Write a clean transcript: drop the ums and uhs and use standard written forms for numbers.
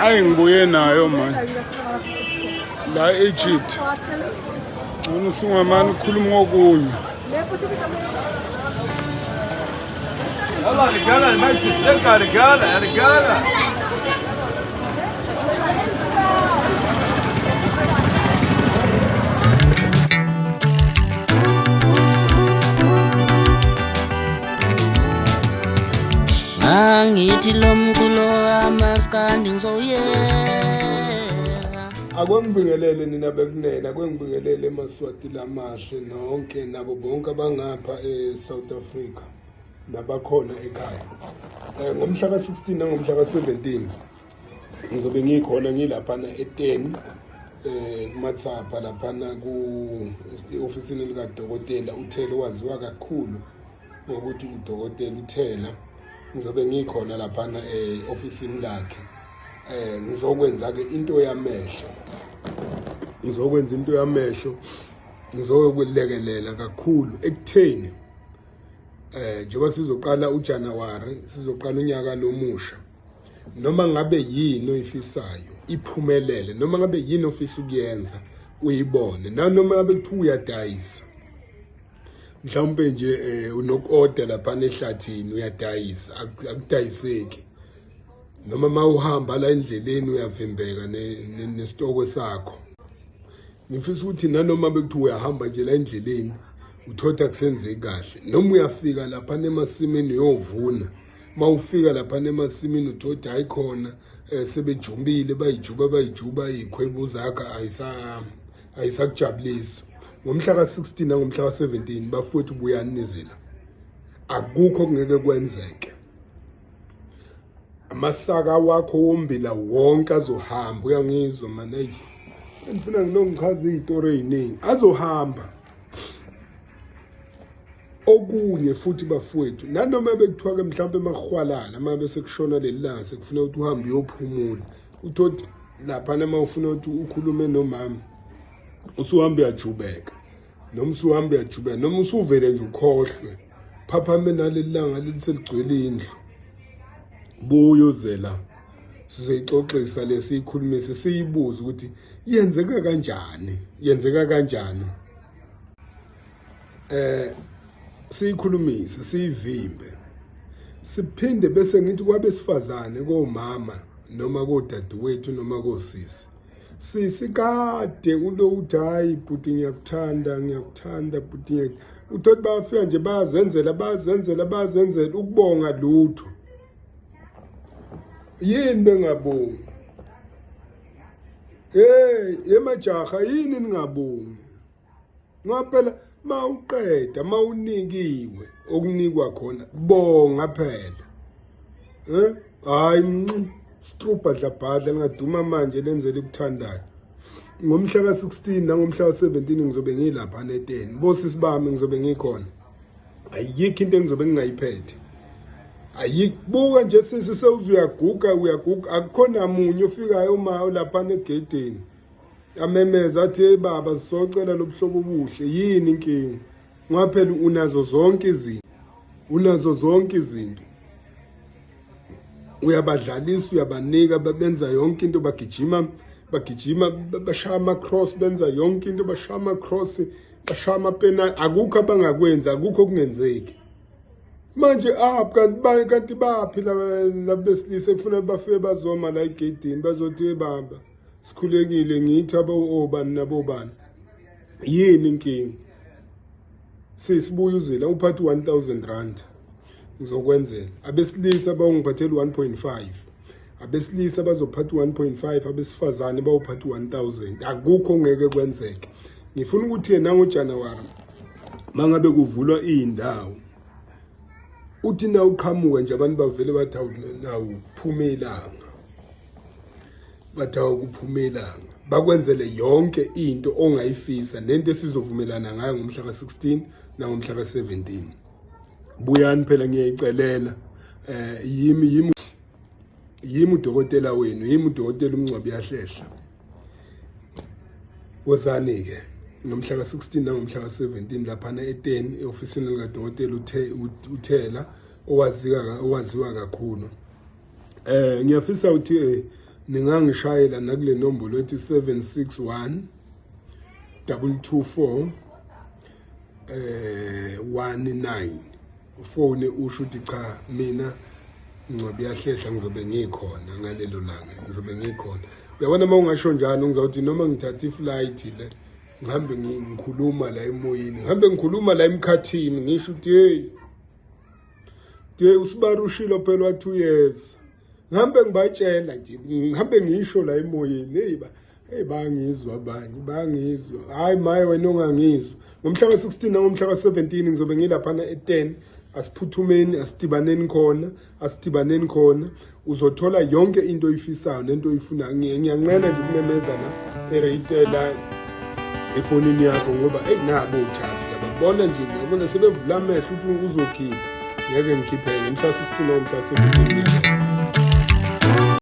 Hayi ngibuye nayo man. La Egypt. Usungamani ukukhuluma ngokunye. يلا رجاله المجلس ترجع رجاله يا رجاله Angithi lo mculo amaskandi ngizoyeka Akwengibingelele nina bekunene akwengibingelele eMaswati lamahle nonke nabo bonke abangapha eSouth Africa nabakhona ekhaya. Ngomhla ka16 nangomhla ka17 ngizobe ngikhona ngilapha e10 kumathapha lapha ku ofisini lika dokotela uThela waziwa kakhulu ngokuthi udokotela uThela. Ngizobe ngikhona lapha ofisini lakhe. Ngizokwenza ke into yamehlo. Ngizokwenza into yamehlo. Ngizokuyelekelela kakhulu ekutheni njengoba sizoqala uJanuary sizoqala unyaka lomusha. Noma ngabe yini oyifisayo iphumelele, noma ngabe yini ofisa ukuyenza uyibone, noma ngabe kuthiwa uyadayisa. Mhlawumbe nje unokorder lapha ehlathini uyadayisa akudayiseki. Noma mawuhamba la endleleni uyavimbeka nesitoko sakho. Ngifisa ukuthi nanoma bekuthiwa uyahamba nje la endleleni uthotha kusenzeki kahle. Noma uyafika lapha emasimini uyovuna. Mawufika lapha emasimini uthotha ayikhona sebejumbile bayijuba izikhwebu zakhe ayisakujabulisa. Ngomhla ka16 nangomhla ka17 bafowethu buyanizela. Akukho kungeke kwenzeke. Amasaka wakho wombila wonke azohamba uyangizwa manje. Ngifuna ngichaze izitori eziningi azohamba. Okunye futhi bafowethu nanoma bekuthiwa ke mhlawumbe emahwalala uma bese kushona lelanga sekufuna ukuthi uhambe uyophumula. Uthothi lapha nama ufuna ukuthi ukhulume nomama. Usuhamba uyajubeka. Noma usuhamba uyajubeka noma usuvele nje ukhohlwe. Phaphame nalelanga leliseligcwele indlu. Buyozela sizoyixoxisa lesikhulumise siyibuza ukuthi yenzeka kanjani siyikhulumise siyivimbe siphinde bese ngithi kwabesifazane komama noma kodadewethu noma kosisi sisikade ulo uthi hayi bhuti ngiyakuthanda bhuti uthothi bafika nje bazenzela ukubonga lutho. Yini bengabongi? Emajaha yini ningabongi? Ngaphela mawuqeda mawunikiwe okunikwa khona bonga phela. Hayi strupa dlabhadla ngaduma manje lenzele ukuthandayo. Ngomhla ka16 nangomhla ka17 ngizobe ngilapha ne10. Bosisi bami ngizobe ngikhona. Ayikho into engizobe ngingayiphethe. Ayibuka nje sisi sewuzuyaguga akukhona munye ofikayo uma lapha negedeni amemeza athi hey baba sisocela lobuhlobo obuhle yini inkinga ngaphela unazo zonke izinto uyabadlalisa uyabanika benza yonke into bagijima bashaya ama-cross benza yonke into bashaya ama-cross bashaya amapena akukho abangakwenza akukho okungenzeki. Manje kanti baphi labesilisa ekufuna bafike bazoma la egedini bazothi baba sikhulekile ngithi obani nabobani yini inkinga sisibuya uzila uphathe 1000 rand ngizokwenzela abesilisa bawungiphathela 1.5 abesilisa bazophatha 1.5 abesifazane bawuphatha 1000 akukho ngeke kwenzeke. Ngifuna ukuthi yena ngoJanuary mangabe kuvulwa indawo uthi na uqhamuka nje abantu bavele bathi nawu kuphumelanga bakwenzele yonke into ongayifisa nento esizovumelana ngayo ngomhla ka16 nangomhla ka17. Buyani phela ngiyayicelela yimi udokotela wenu yimi udokotela Mngcwabo Uyahlehla. Wozani ke ngomhla ka16 nangomhla ka17 lapha e10 eofisini lika dokotela uThela owaziwa kakhulu. Ngiyafisa ukuthi ningangishayela nakule nombolo ethi 761 224 19. Ufone usho ukuthi cha mina Mngcwabo Uyahlehla ngizobe ngikhona ngalelo langa, ngizobe ngikhona. Uyabona uma ungasho njalo ngizawuthi noma ngithatha iflight le ngihambe ngikhuluma la emoyeni, ngihambe ngikhuluma la emkhathini ngisho ukuthi hey usibarushilo phela wa 2 years. Ngihambe ngibatshela nje, ngihambe ngisho la emoyeni, hey bangizwa abanye, bangizwa. Hayi maye wena ongangizwa. Ngomhla ka-16 nangomhla ka-17 ngizobe ngilaphana e-10. Asiphuthumeni, asidibaneni khona. Uzothola yonke into oyifisayo nento oyifunayo. Ngiyanqena nje ukumemeza la ereyitela efonini yakho ngoba nabo uthasi. Yababona nje, yabona sebevula amehlo ukuthi uzokhipha. Ngeke ngikhiphe ngomhla 16 nangomhla 17.